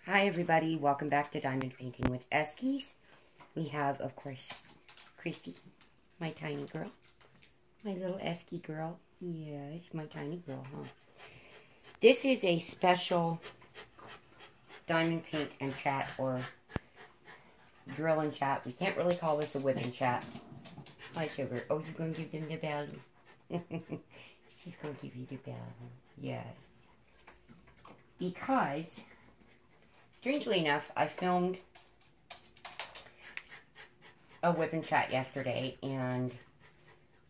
Hi everybody, welcome back to Diamond Painting with Eskies. We have, of course, Chrissy, my tiny girl. My little Esky girl. Yes, my tiny girl, huh? This is a special Diamond Paint and Chat, or Drill and Chat. We can't really call this a whip and chat. Hi, Sugar. Oh, you're going to give them the bell. She's going to give you the bell. Yes. Because, strangely enough, I filmed a whip and chat yesterday, and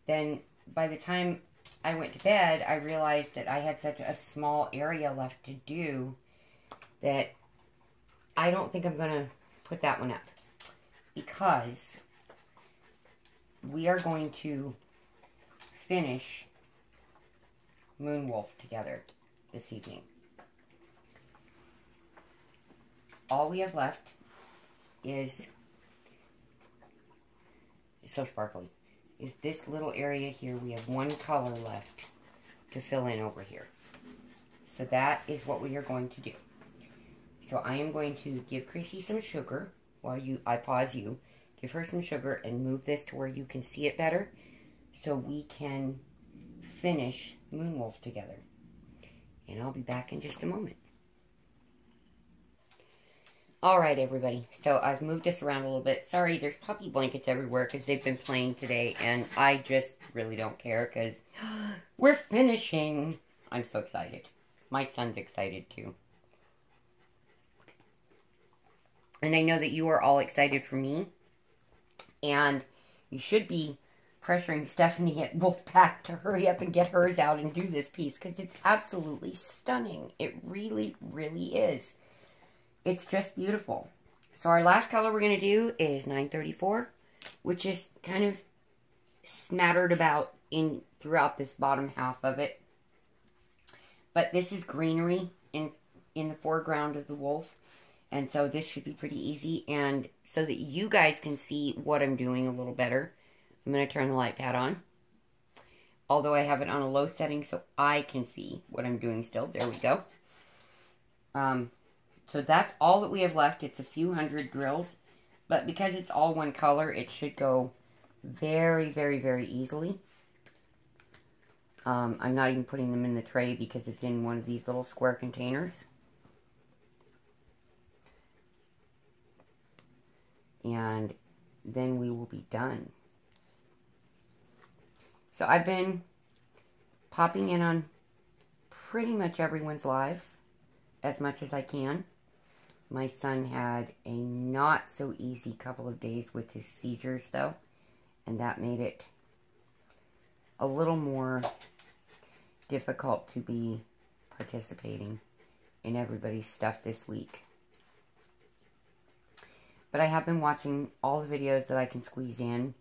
then by the time I went to bed, I realized that I had such a small area left to do that I don't think I'm going to put that one up, because we are going to finish Moonwolf together this evening. All we have left is, it's so sparkly, is this little area here. We have one color left to fill in over here. So that is what we are going to do. So I am going to give Chrissy some sugar while I pause you. Give her some sugar and move this to where you can see it better so we can finish Moonwolf together. And I'll be back in just a moment. Alright, everybody, so I've moved this around a little bit. Sorry, there's puppy blankets everywhere because they've been playing today, and I just really don't care because we're finishing. I'm so excited. My son's excited, too. And I know that you are all excited for me, and you should be pressuring Stephanie at Wolfpack to hurry up and get hers out and do this piece because it's absolutely stunning. It really, really is. It's just beautiful. So our last color we're going to do is 934, which is kind of smattered about throughout this bottom half of it. But this is greenery in the foreground of the wolf. And so this should be pretty easy. And so that you guys can see what I'm doing a little better, I'm going to turn the light pad on. Although I have it on a low setting so I can see what I'm doing still. There we go. So that's all that we have left. It's a few hundred drills. But because it's all one color, it should go very, very, very easily. I'm not even putting them in the tray because it's in one of these little square containers. And then we will be done. So I've been popping in on pretty much everyone's lives as much as I can. My son had a not so easy couple of days with his seizures though, and that made it a little more difficult to be participating in everybody's stuff this week. But I have been watching all the videos that I can squeeze in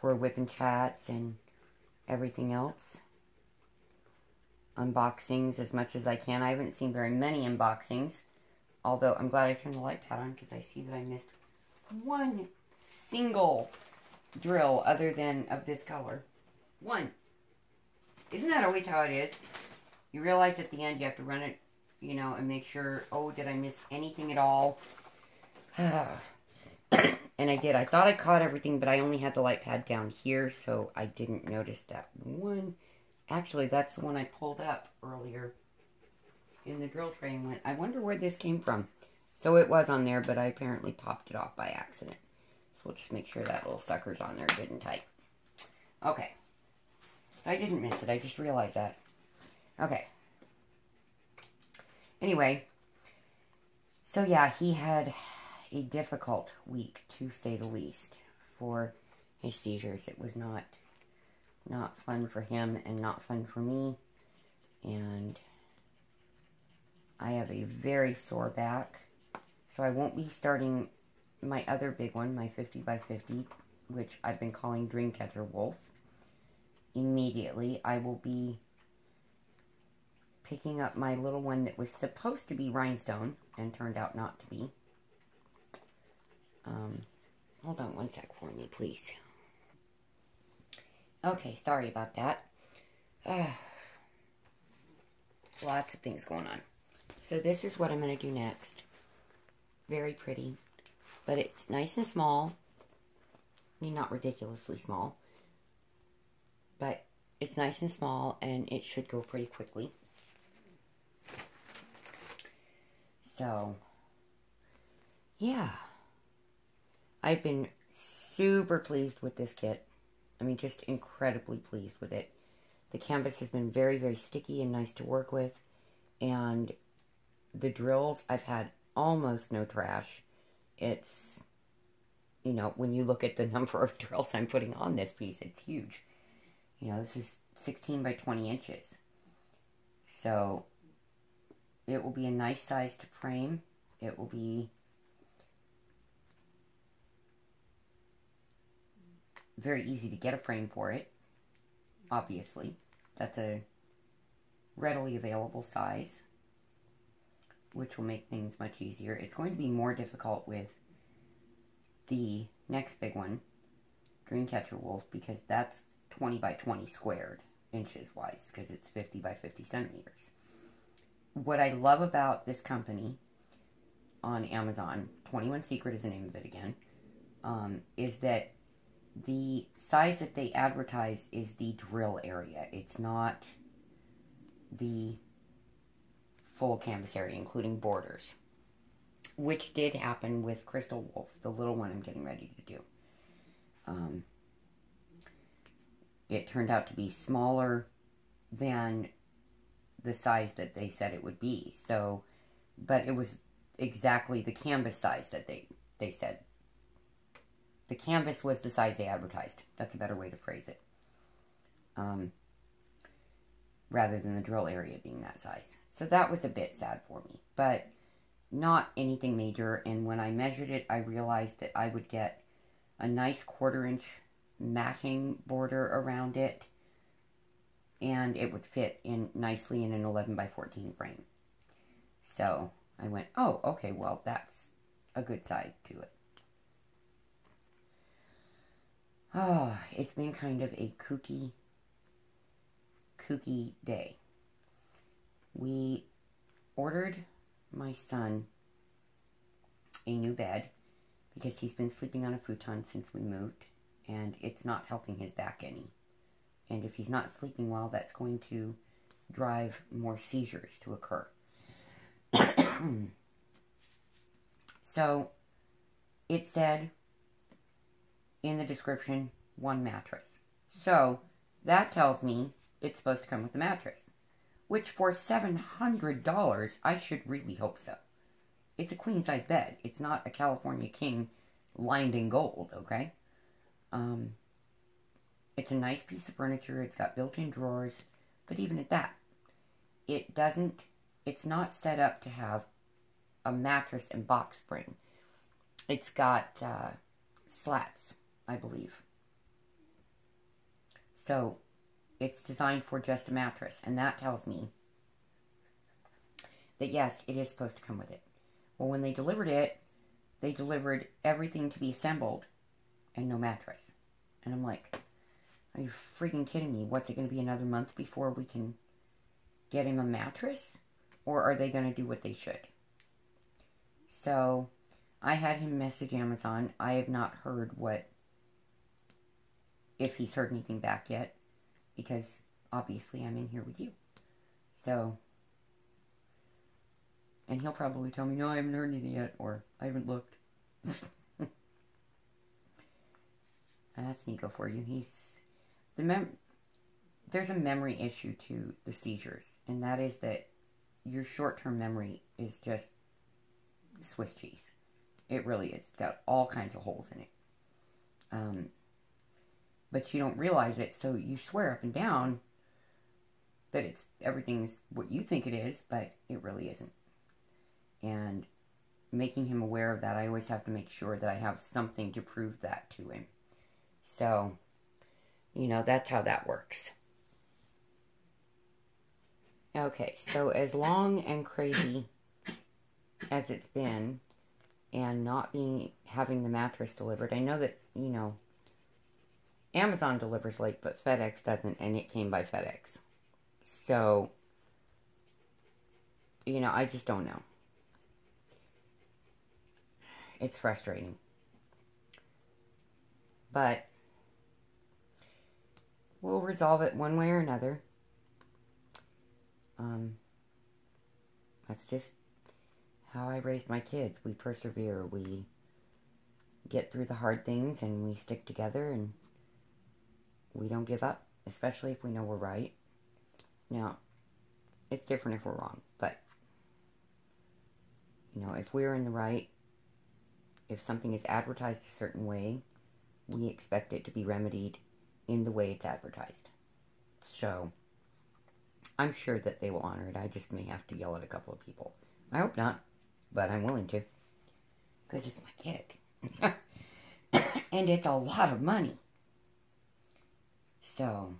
for whip and chats and everything else. Unboxings as much as I can. I haven't seen very many unboxings. Although, I'm glad I turned the light pad on because I see that I missed one single drill other than of this color. One. Isn't that always how it is? You realize at the end you have to run it, you know, and make sure, oh, did I miss anything at all? And I did. I thought I caught everything, but I only had the light pad down here, so I didn't notice that one. Actually, that's the one I pulled up earlier in the drill tray and went, I wonder where this came from. So it was on there, but I apparently popped it off by accident. So we'll just make sure that little sucker's on there good and tight. Okay. So I didn't miss it. I just realized that. Okay. Anyway. So yeah, he had a difficult week, to say the least, for his seizures. It was not fun for him and not fun for me. And I have a very sore back, so I won't be starting my other big one, my 50 by 50, which I've been calling Dreamcatcher Wolf. Immediately, I will be picking up my little one that was supposed to be rhinestone and turned out not to be. Hold on one sec for me, please. Okay, sorry about that. Lots of things going on. So this is what I'm going to do next. Very pretty. But it's nice and small. I mean, not ridiculously small. But it's nice and small, and it should go pretty quickly. So, yeah. I've been super pleased with this kit. I mean, just incredibly pleased with it. The canvas has been very, very sticky and nice to work with. And the drills, I've had almost no trash. It's, you know, when you look at the number of drills I'm putting on this piece, it's huge. You know, this is 16 by 20 inches. So, it will be a nice size to frame. It will be very easy to get a frame for it, obviously. That's a readily available size, which will make things much easier. It's going to be more difficult with the next big one, Dreamcatcher Wolf, because that's 20 by 20 squared inches wise, because it's 50 by 50 centimeters. What I love about this company on Amazon, 21 Secret is the name of it again, is that the size that they advertise is the drill area. It's not the full canvas area, including borders, which did happen with Crystal Wolf, the little one I'm getting ready to do. It turned out to be smaller than the size that they said it would be. So, but it was exactly the canvas size that they said. The canvas was the size they advertised. That's a better way to phrase it. Rather than the drill area being that size. So that was a bit sad for me. But not anything major. And when I measured it, I realized that I would get a nice 1/4 inch matting border around it. And it would fit in nicely in an 11 by 14 frame. So I went, oh, okay, well, that's a good side to it. Oh, it's been kind of a kooky day. We ordered my son a new bed because he's been sleeping on a futon since we moved, and it's not helping his back any. And if he's not sleeping well, that's going to drive more seizures to occur. So, it said in the description, 1 mattress. So, that tells me it's supposed to come with a mattress. Which for $700, I should really hope so. It's a queen-size bed. It's not a California King lined in gold, okay? It's a nice piece of furniture. It's got built-in drawers. But even at that, it's not set up to have a mattress and box spring. It's got slats, I believe. So, it's designed for just a mattress. And that tells me that, yes, it is supposed to come with it. Well, when they delivered it, they delivered everything to be assembled and no mattress. And I'm like, are you freaking kidding me? What's it going to be, another month before we can get him a mattress? Or are they going to do what they should? So, I had him message Amazon. I have not heard if he's heard anything back yet. Because, obviously, I'm in here with you. So, and he'll probably tell me, no, I haven't heard anything yet. Or, I haven't looked. That's Nico for you. There's a memory issue to the seizures. And that is that your short-term memory is just Swiss cheese. It really is. It's got all kinds of holes in it. But you don't realize it, so you swear up and down that everything's what you think it is, but it really isn't. And making him aware of that, I always have to make sure that I have something to prove that to him. So, you know, that's how that works. Okay, so as long and crazy as it's been, and not having the mattress delivered, I know that, you know, Amazon delivers late, but FedEx doesn't, and it came by FedEx. So, you know, I just don't know. It's frustrating. But we'll resolve it one way or another. That's just how I raised my kids. We persevere. We get through the hard things and we stick together and we don't give up, especially if we know we're right. Now, it's different if we're wrong, but, you know, if we're in the right, if something is advertised a certain way, we expect it to be remedied in the way it's advertised. So, I'm sure that they will honor it. I just may have to yell at a couple of people. I hope not, but I'm willing to. Because it's my kid. And it's a lot of money. So,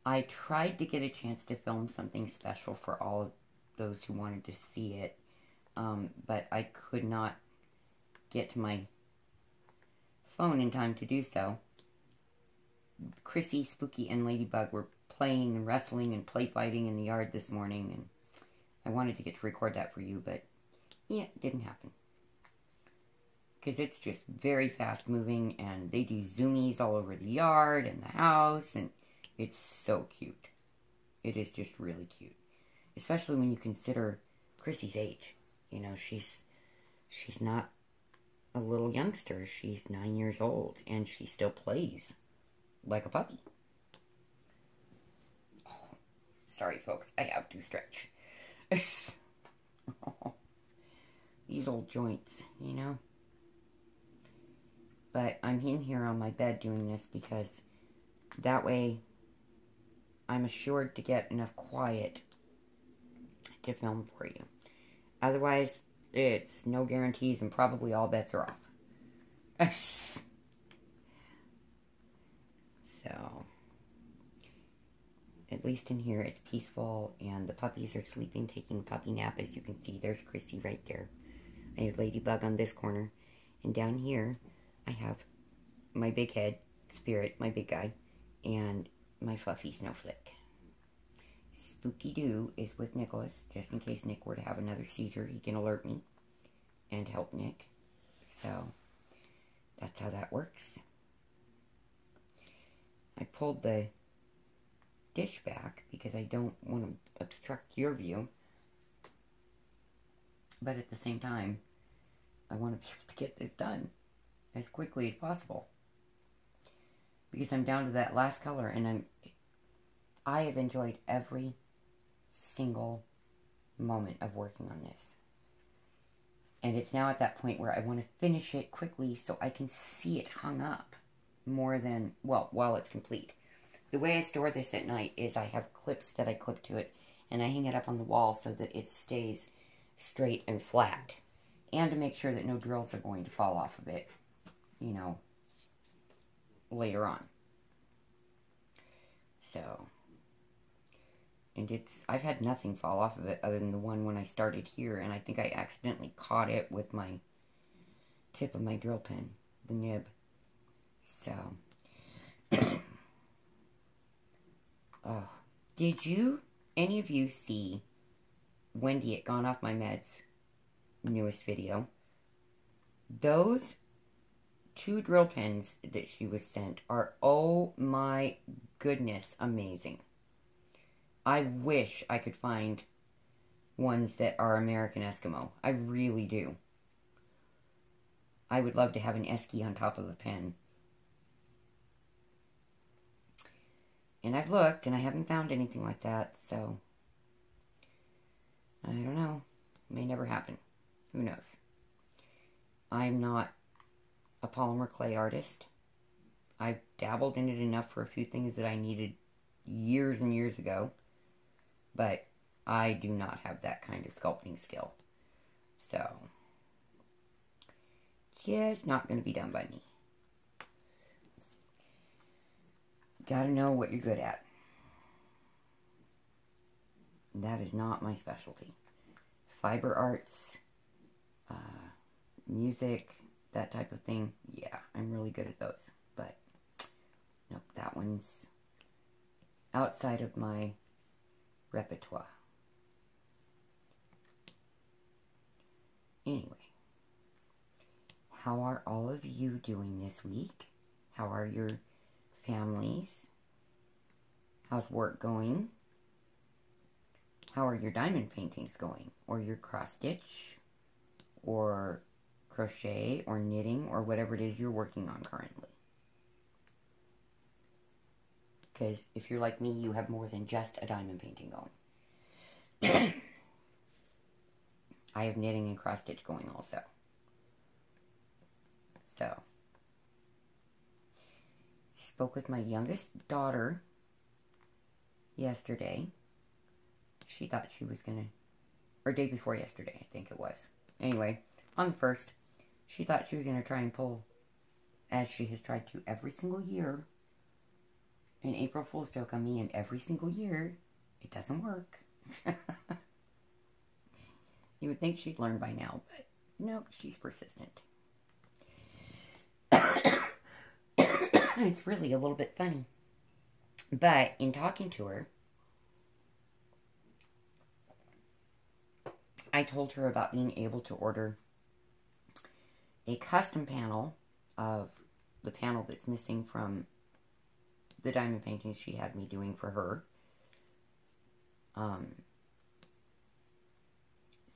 I tried to get a chance to film something special for all of those who wanted to see it. But I could not get to my phone in time to do so. Chrissy, Spooky, and Ladybug were playing and wrestling and play fighting in the yard this morning, and I wanted to get to record that for you, but yeah, it didn't happen. Because it's just very fast moving, and they do zoomies all over the yard and the house, and it's so cute. It is just really cute. Especially when you consider Chrissy's age. You know, she's not a little youngster. She's 9 years old, and she still plays like a puppy. Oh, sorry, folks. I have to stretch. Oh, these old joints, you know. But I'm in here on my bed doing this because that way I'm assured to get enough quiet to film for you. Otherwise, it's no guarantees and probably all bets are off. So, at least in here it's peaceful and the puppies are sleeping, taking a puppy nap. As you can see, there's Chrissy right there. I have Ladybug on this corner. And down here, I have my big head, Spirit, my big guy, and my fluffy Snowflake. Spooky Doo is with Nicholas, just in case Nick were to have another seizure. He can alert me and help Nick. So, that's how that works. I pulled the dish back because I don't want to obstruct your view. But at the same time, I want to be able to get this done as quickly as possible. Because I'm down to that last color, and I have enjoyed every single moment of working on this. And it's now at that point where I want to finish it quickly so I can see it hung up more than, well, while it's complete. The way I store this at night is I have clips that I clip to it, and I hang it up on the wall so that it stays straight and flat. And to make sure that no drills are going to fall off of it, you know, later on. So, and I've had nothing fall off of it other than the one when I started here, and I think I accidentally caught it with my tip of my drill pen, the nib. So, oh, did any of you see Wendy at Gone Off My Meds newest video? Those 2 drill pens that she was sent are, oh my goodness, amazing. I wish I could find ones that are American Eskimo. I really do. I would love to have an Esky on top of a pen. And I've looked, and I haven't found anything like that, so I don't know. It may never happen. Who knows? I'm not a polymer clay artist. I've dabbled in it enough for a few things that I needed years and years ago, but I do not have that kind of sculpting skill. So, just not going to be done by me. Gotta know what you're good at. That is not my specialty. Fiber arts, music, that type of thing, yeah, I'm really good at those. But, nope, that one's outside of my repertoire. Anyway, how are all of you doing this week? How are your families? How's work going? How are your diamond paintings going? Or your cross stitch? Or crochet? Or knitting? Or whatever it is you're working on currently. Because if you're like me, you have more than just a diamond painting going. I have knitting and cross stitch going also. So, spoke with my youngest daughter yesterday. She thought she was gonna, or day before yesterday, I think it was. Anyway, on the 1st, she thought she was gonna try and pull, as she has tried to every single year, an April Fool's joke on me, and every single year, it doesn't work. You would think she'd learn by now, but nope, she's persistent. It's really a little bit funny. But in talking to her, I told her about being able to order a custom panel of the panel that's missing from the diamond painting she had me doing for her.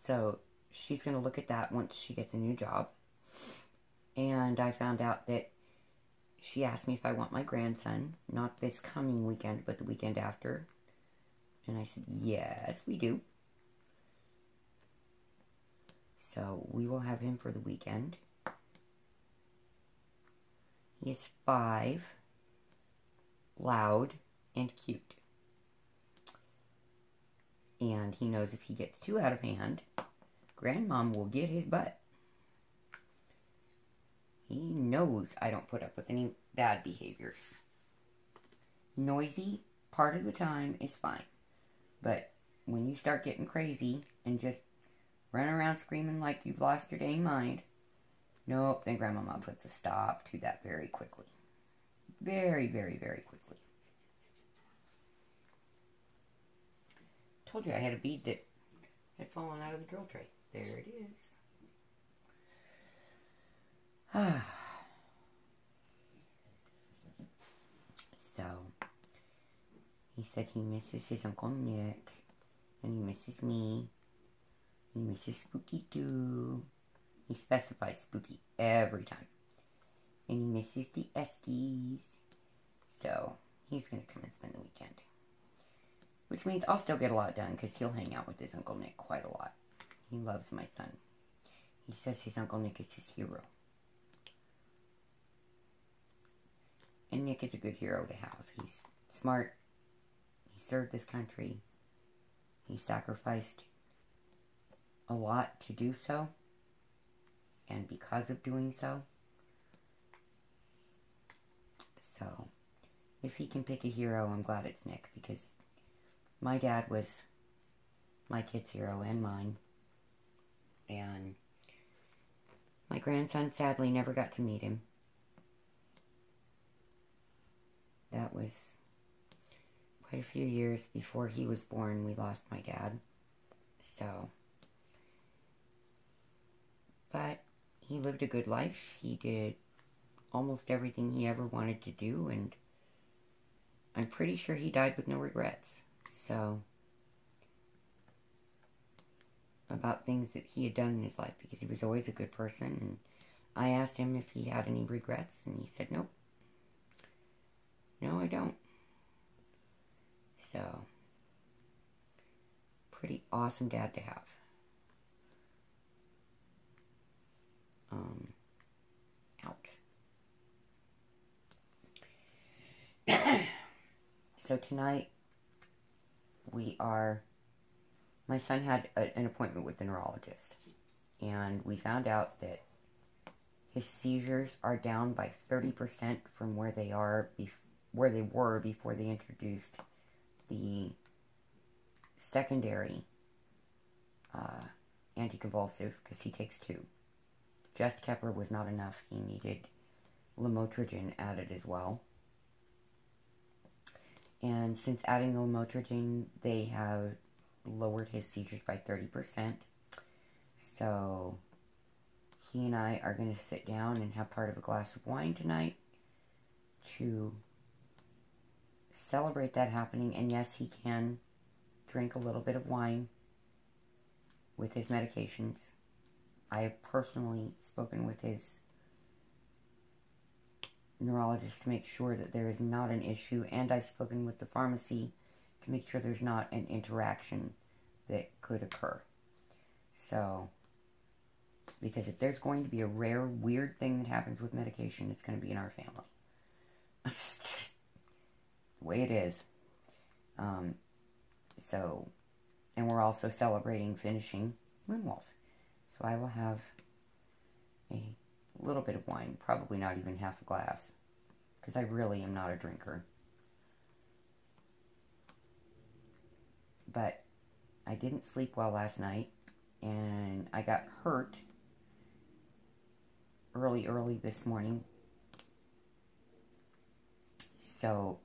So she's going to look at that once she gets a new job. And I found out that she asked me if I want my grandson, not this coming weekend, but the weekend after. And I said, yes, we do. So we will have him for the weekend. He is 5, loud, and cute. And he knows if he gets too out of hand, Grandmom will get his butt. He knows I don't put up with any bad behaviors. Noisy, part of the time, is fine. But when you start getting crazy and just run around screaming like you've lost your dang mind, nope, then Grandmama puts a stop to that very quickly. Very, very, very quickly. Told you I had a bead that had fallen out of the drill tray. There it is. So, he said he misses his Uncle Nick, and he misses me. He misses Spooky too. He specifies Spooky every time. And he misses the Eskies. So, he's going to come and spend the weekend. Which means I'll still get a lot done because he'll hang out with his Uncle Nick quite a lot. He loves my son. He says his Uncle Nick is his hero. And Nick is a good hero to have. He's smart. He served this country. He sacrificed a lot to do so. And because of doing so. So, if he can pick a hero, I'm glad it's Nick. Because my dad was my kid's hero and mine. And my grandson sadly never got to meet him. That was quite a few years before he was born. We lost my dad. So, but he lived a good life. He did almost everything he ever wanted to do, and I'm pretty sure he died with no regrets. So, about things that he had done in his life, because he was always a good person, and I asked him if he had any regrets, and he said, nope. No, I don't. So, pretty awesome dad to have. Ouch. So tonight, my son had an appointment with the neurologist, and we found out that his seizures are down by 30% from where they were before they introduced the secondary anticonvulsive, because he takes 2. Just Keppra was not enough. He needed lamotrigine added as well. And since adding the lamotrigine, they have lowered his seizures by 30%. So he and I are going to sit down and have part of a glass of wine tonight to celebrate that happening. And yes, he can drink a little bit of wine with his medications. I have personally spoken with his neurologist to make sure that there is not an issue, and I've spoken with the pharmacy to make sure there's not an interaction that could occur. So, because if there's going to be a rare, weird thing that happens with medication, it's going to be in our family. It's just the way it is. So, and we're also celebrating finishing Moonwolf. So I will have a little bit of wine, probably not even half a glass, because I really am not a drinker. But I didn't sleep well last night, and I got hurt early this morning. So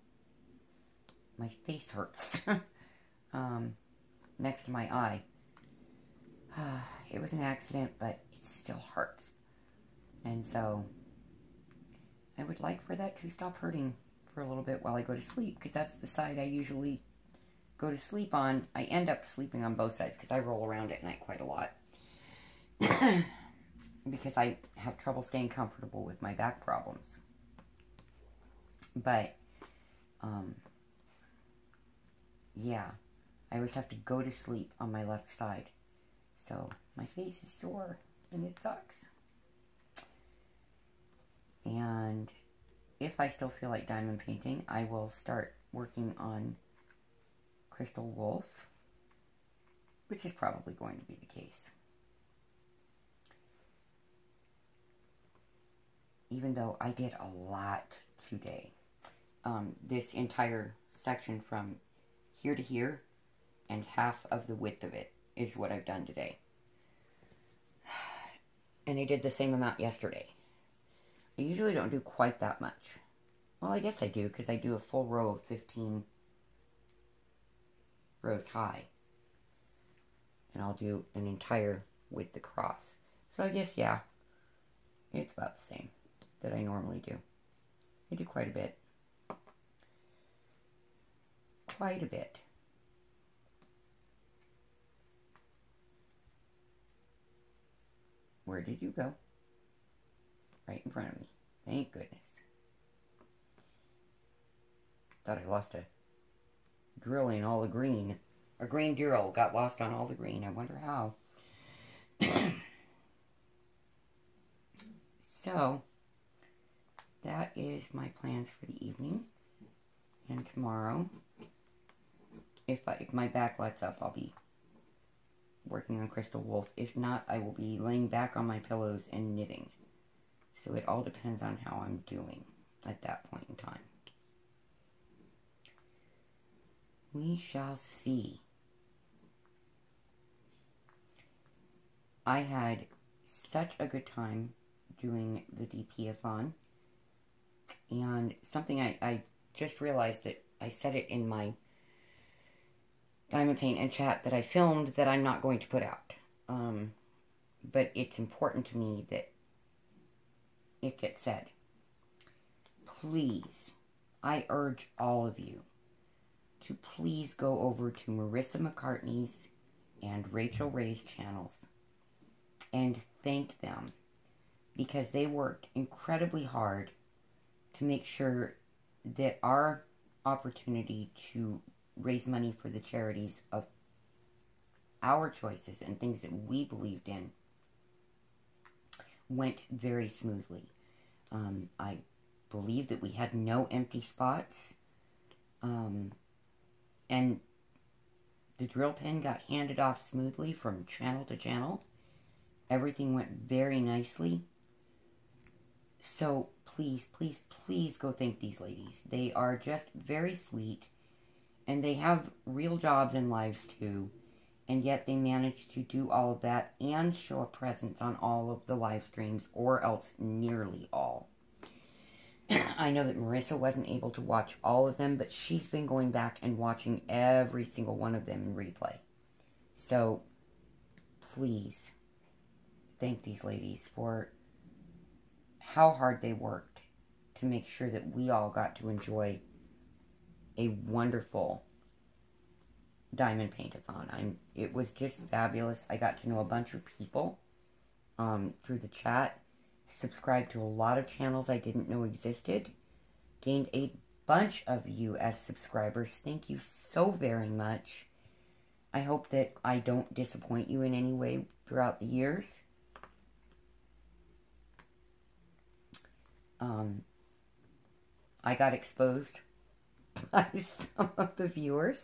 my face hurts next to my eye. It was an accident, but it still hurts. And so I would like for that to stop hurting for a little bit while I go to sleep, because that's the side I usually go to sleep on. I end up sleeping on both sides because I roll around at night quite a lot. Because I have trouble staying comfortable with my back problems. But, yeah, I always have to go to sleep on my left side. So my face is sore and it sucks. And if I still feel like diamond painting, I will start working on Crystal Wolf, which is probably going to be the case. Even though I did a lot today. This entire section from here to here and half of the width of it is what I've done today. And I did the same amount yesterday. I usually don't do quite that much. Well, I guess I do, because I do a full row of 15 rows high. And I'll do an entire width across. So I guess, yeah, it's about the same that I normally do. I do quite a bit. Quite a bit. Where did you go? Right in front of me. Thank goodness. Thought I lost a drill in all the green. A green drill got lost on all the green. I wonder how. So, that is my plans for the evening. And tomorrow, if my back lets up, I'll be working on Crystal Wolf. If not, I will be laying back on my pillows and knitting. So it all depends on how I'm doing at that point in time. We shall see. I had such a good time doing the DP-A-THON. And something I just realized that I said it in my Diamond Paint and Chat that I filmed that I'm not going to put out. But it's important to me that it gets said. Please, I urge all of you to please go over to Marissa McCartney's and Rachel Ray's channels and thank them, because they worked incredibly hard to make sure that our opportunity to raise money for the charities of our choices and things that we believed in went very smoothly. I believe that we had no empty spots. And the drill pen got handed off smoothly from channel to channel. Everything went very nicely. So please, please, please go thank these ladies. They are just very sweet. And they have real jobs and lives too. And yet they managed to do all of that and show a presence on all of the live streams, or else nearly all. I know that Marissa wasn't able to watch all of them, but she's been going back and watching every single one of them in replay. So, please, thank these ladies for how hard they worked to make sure that we all got to enjoy a wonderful diamond paint-a-thon. It was just fabulous. I got to know a bunch of people through the chat, subscribed to a lot of channels I didn't know existed, gained a bunch of you as subscribers. Thank you so very much. I hope that I don't disappoint you in any way throughout the years. I got exposed by some of the viewers,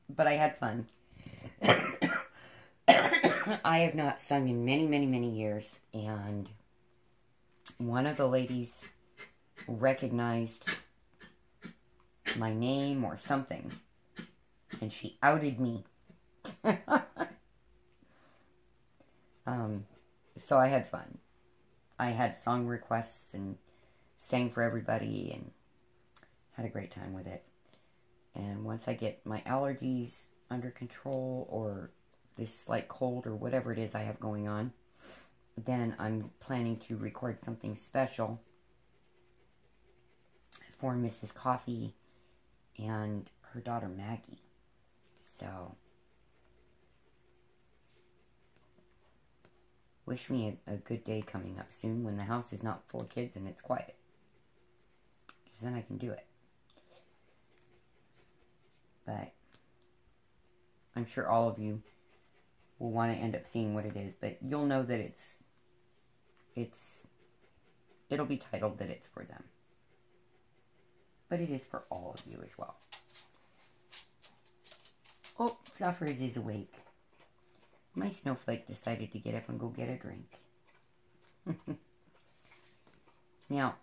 but I had fun. I have not sung in many, many, many years, and one of the ladies recognized my name or something, and she outed me. So I had fun. I had song requests and sang for everybody and had a great time with it. And once I get my allergies under control, or this slight cold or whatever it is I have going on, then I'm planning to record something special for Mrs. Coffee and her daughter Maggie. So wish me a good day coming up soon when the house is not full of kids and it's quiet. Because then I can do it. But I'm sure all of you will want to end up seeing what it is. But you'll know that it'll be titled that it's for them. But it is for all of you as well. Oh, Fluffers is awake. My snowflake decided to get up and go get a drink. Now,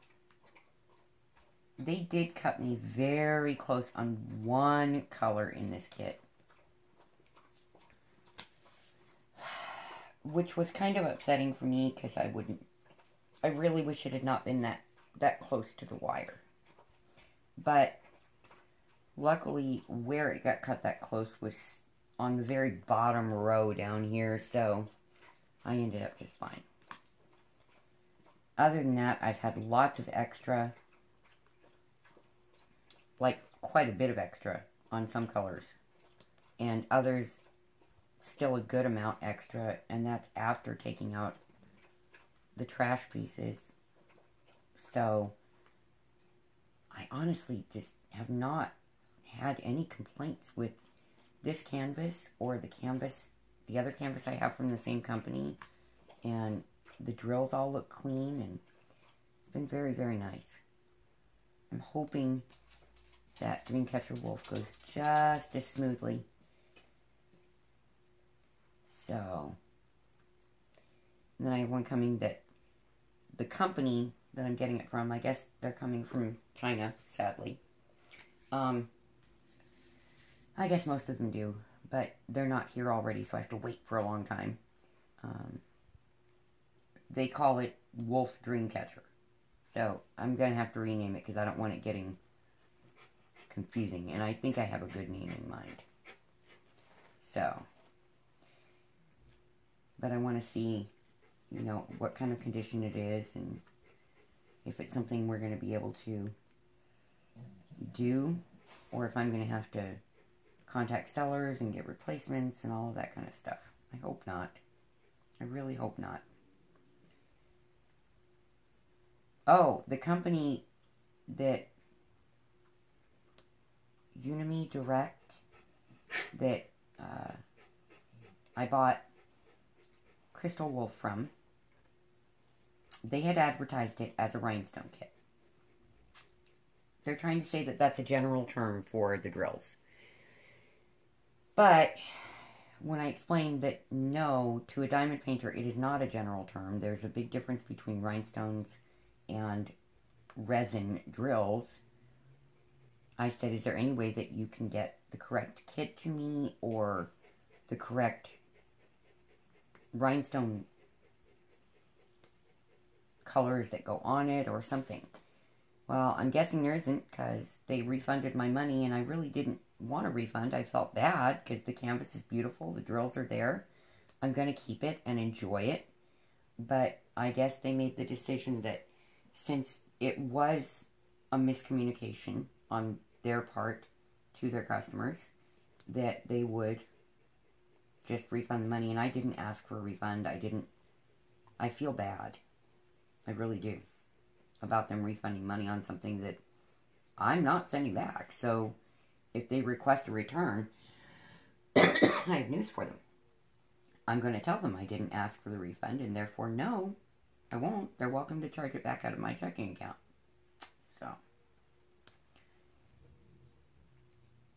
they did cut me very close on one color in this kit, which was kind of upsetting for me because I really wish it had not been that close to the wire. But luckily, where it got cut that close was on the very bottom row down here, so I ended up just fine. Other than that, I've had lots of extra, like quite a bit of extra on some colors, and others still a good amount extra, and that's after taking out the trash pieces. So I honestly just have not had any complaints with this canvas or the other canvas I have from the same company, and the drills all look clean, and it's been very, very nice. I'm hoping that Dreamcatcher Wolf goes just as smoothly. So, and then I have one coming that the company that I'm getting it from, I guess they're coming from China, sadly. I guess most of them do, but they're not here already, so I have to wait for a long time. They call it Wolf Dreamcatcher. So I'm going to have to rename it because I don't want it getting confusing. And I think I have a good name in mind. So, but I want to see, you know, what kind of condition it is and if it's something we're going to be able to do, or if I'm going to have to contact sellers and get replacements and all of that kind of stuff. I hope not. I really hope not. Oh, the company that Unimi Direct that I bought Crystal Wolf from, they had advertised it as a rhinestone kit. They're trying to say that that's a general term for the drills. But when I explained that no, to a diamond painter it is not a general term, there's a big difference between rhinestones and resin drills, I said, is there any way that you can get the correct kit to me or the correct rhinestone colors that go on it or something? Well, I'm guessing there isn't because they refunded my money and I really didn't want a refund. I felt bad because the canvas is beautiful. The drills are there. I'm going to keep it and enjoy it. But I guess they made the decision that since it was a miscommunication on their part to their customers, that they would just refund the money. And I didn't ask for a refund. I feel bad. I really do. About them refunding money on something that I'm not sending back. So if they request a return, I have news for them. I'm going to tell them I didn't ask for the refund, and therefore, no, I won't. They're welcome to charge it back out of my checking account. So,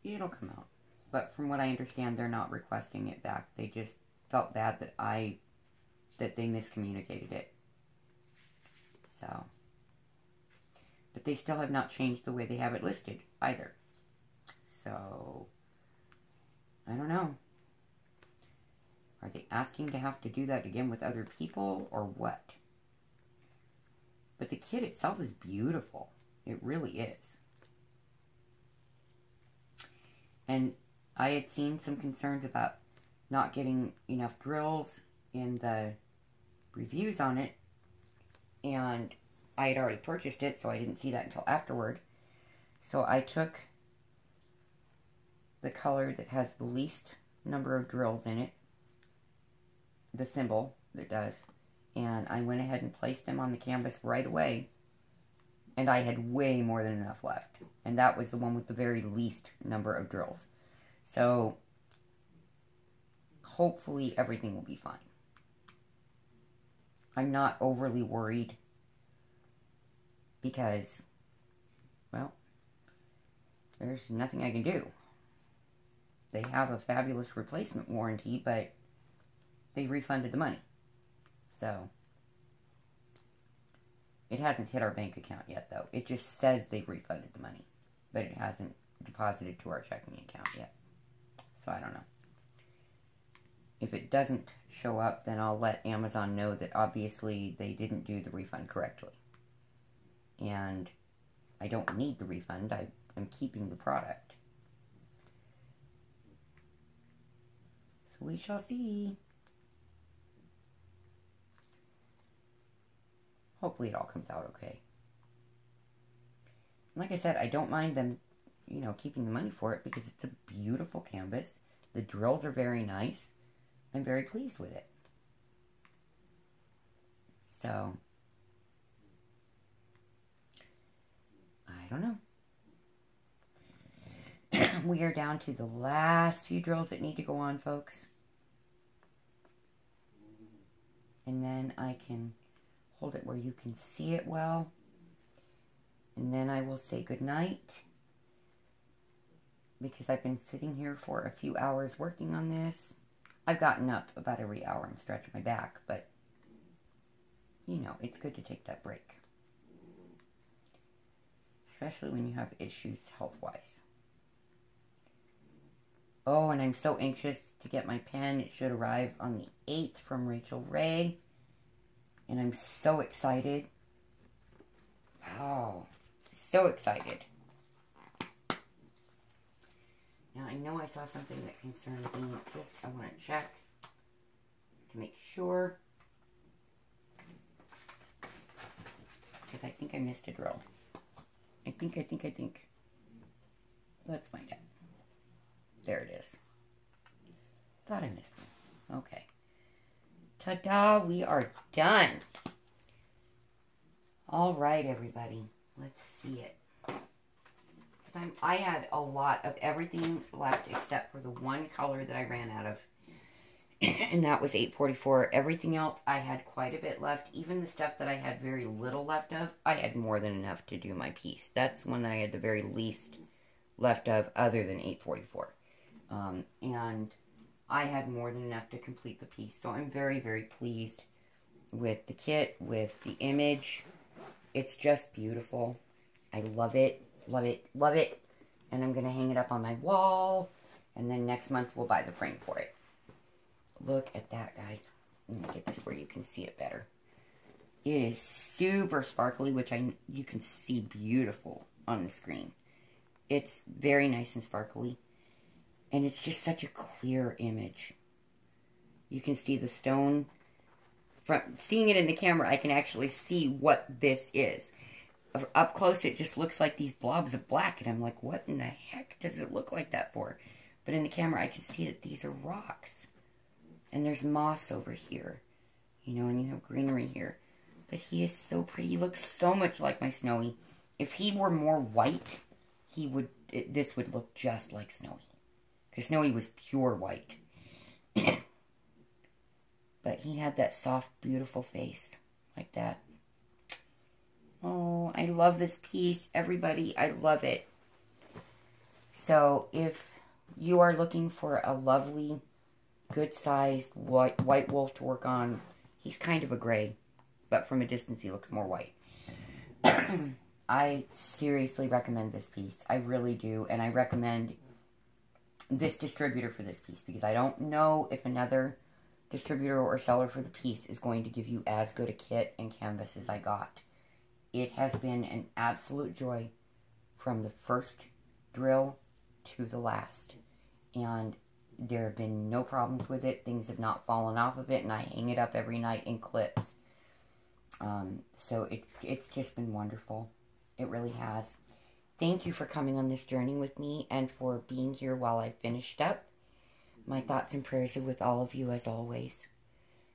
it'll come out. But from what I understand, they're not requesting it back. They just felt bad that they miscommunicated it. So, but they still have not changed the way they have it listed either. So, I don't know. Are they asking to have to do that again with other people, or what? But the kit itself is beautiful. It really is. And I had seen some concerns about not getting enough drills in the reviews on it. And I had already purchased it, so I didn't see that until afterward. So I took the color that has the least number of drills in it, the symbol that does, and I went ahead and placed them on the canvas right away, and I had way more than enough left, and that was the one with the very least number of drills. So hopefully everything will be fine. I'm not overly worried because, well, there's nothing I can do. They have a fabulous replacement warranty, but they refunded the money. So, it hasn't hit our bank account yet, though. It just says they refunded the money, but it hasn't deposited to our checking account yet. So, I don't know. If it doesn't show up, then I'll let Amazon know that obviously they didn't do the refund correctly. And I don't need the refund. I am keeping the product. So, we shall see. Hopefully it all comes out okay. Like I said, I don't mind them, keeping the money for it because it's a beautiful canvas. The drills are very nice. I'm very pleased with it. So, I don't know. We are down to the last few drills that need to go on, folks. And then I can hold it where you can see it well. And then I will say goodnight. Because I've been sitting here for a few hours working on this. I've gotten up about every hour and stretched my back. But, it's good to take that break. Especially when you have issues health-wise. Oh, and I'm so anxious to get my pen. It should arrive on the 8th from Rachel Ray. And I'm so excited. Oh, so excited. Now, I know I saw something that concerned me. I want to check to make sure. Because I think I missed a drill. I think. Let's find out. There it is. Thought I missed one. Okay. Ta-da! We are done. All right, everybody. Let's see it. I had a lot of everything left except for the one color that I ran out of. And that was 844. Everything else, I had quite a bit left. Even the stuff that I had very little left of, I had more than enough to do my piece. That's one that I had the very least left of other than 844. And I had more than enough to complete the piece. So I'm very, very pleased with the kit, with the image. It's just beautiful. I love it, love it, love it. And I'm going to hang it up on my wall. And then next month we'll buy the frame for it. Look at that, guys. Let me get this where you can see it better. It is super sparkly, which you can see beautiful on the screen. It's very nice and sparkly. And it's just such a clear image. You can see the stone from seeing it in the camera, I can actually see what this is. Up close, it just looks like these blobs of black, and I'm like, what in the heck does it look like that for? But in the camera, I can see that these are rocks. And there's moss over here. You know, and you have greenery here. But he is so pretty. He looks so much like my Snowy. If he were more white, this would look just like Snowy. Because Snowy was pure white. But he had that soft, beautiful face. Like that. Oh, I love this piece. Everybody, I love it. So, if you are looking for a lovely, good-sized white wolf to work on, he's kind of a gray. But from a distance, he looks more white. I seriously recommend this piece. I really do. And I recommend this distributor for this piece. Because I don't know if another distributor or seller for the piece is going to give you as good a kit and canvas as I got. It has been an absolute joy from the first drill to the last. And there have been no problems with it. Things have not fallen off of it. And I hang it up every night in clips. So it's just been wonderful. It really has. Thank you for coming on this journey with me and for being here while I finished up. My thoughts and prayers are with all of you as always.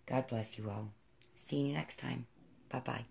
God bless you all. See you next time. Bye-bye.